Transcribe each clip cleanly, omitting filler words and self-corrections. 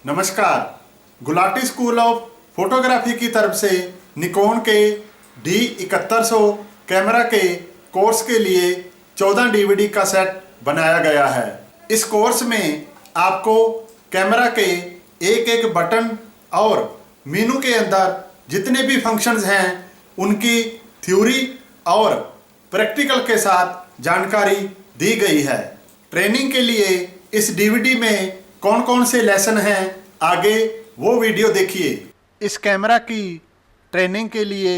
नमस्कार। Gulati school of photography की तरफ से निकॉन के D7100 कैमरा के कोर्स के लिए 14 DVD का सेट बनाया गया है। इस कोर्स में आपको कैमरा के एक एक बटन और मेनू के अंदर जितने भी फंक्शंस हैं उनकी थ्योरी और प्रैक्टिकल के साथ जानकारी दी गई है। ट्रेनिंग के लिए इस DVD में कौन कौन से लेसन हैं, आगे वो वीडियो देखिए। इस कैमरा की ट्रेनिंग के लिए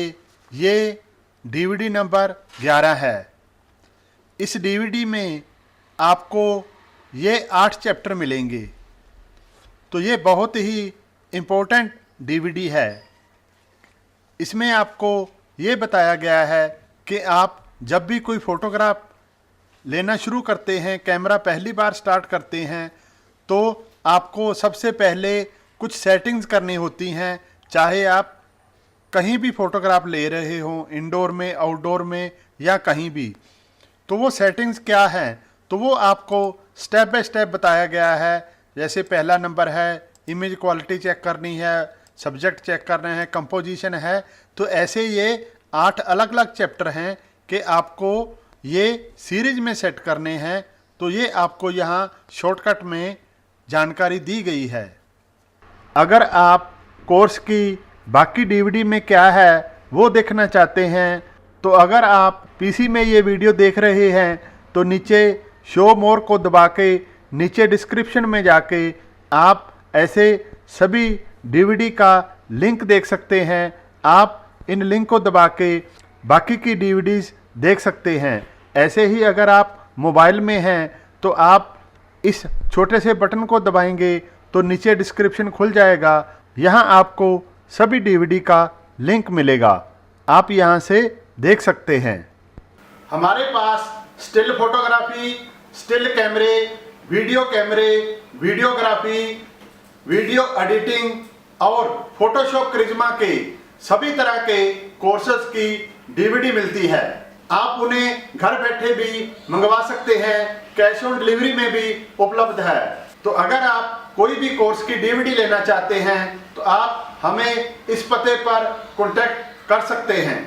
ये DVD नंबर 11 है। इस DVD में आपको ये 8 चैप्टर मिलेंगे, तो ये बहुत ही इम्पोर्टेंट DVD है। इसमें आपको ये बताया गया है कि आप जब भी कोई फ़ोटोग्राफ लेना शुरू करते हैं, कैमरा पहली बार स्टार्ट करते हैं, तो आपको सबसे पहले कुछ सेटिंग्स करनी होती हैं। चाहे आप कहीं भी फ़ोटोग्राफ ले रहे हों, इंडोर में, आउटडोर में या कहीं भी, तो वो सेटिंग्स क्या हैं, तो वो आपको स्टेप बाय स्टेप बताया गया है। जैसे पहला नंबर है इमेज क्वालिटी चेक करनी है, सब्जेक्ट चेक करना है, कंपोजिशन है। तो ऐसे ये 8 अलग अलग चैप्टर हैं कि आपको ये सीरीज में सेट करने हैं। तो ये आपको यहाँ शॉर्टकट में जानकारी दी गई है। अगर आप कोर्स की बाकी DVD में क्या है वो देखना चाहते हैं, तो अगर आप PC में ये वीडियो देख रहे हैं तो नीचे शो मोर को दबा के नीचे डिस्क्रिप्शन में जाके आप ऐसे सभी DVD का लिंक देख सकते हैं। आप इन लिंक को दबा के बाकी की DVDs देख सकते हैं। ऐसे ही अगर आप मोबाइल में हैं तो आप इस छोटे से बटन को दबाएंगे तो नीचे डिस्क्रिप्शन खुल जाएगा। यहाँ आपको सभी DVD का लिंक मिलेगा, आप यहाँ से देख सकते हैं। हमारे पास स्टिल फोटोग्राफी, स्टिल कैमरे, कैमरे, वीडियोग्राफी, वीडियो एडिटिंग और फोटोशॉप क्रिज्मा के सभी तरह के कोर्सेज की DVD मिलती है। आप उन्हें घर बैठे भी मंगवा सकते हैं, कैश ऑन डिलीवरी में भी उपलब्ध है। तो अगर आप कोई भी कोर्स की DVD लेना चाहते हैं तो आप हमें इस पते पर कॉन्टैक्ट कर सकते हैं।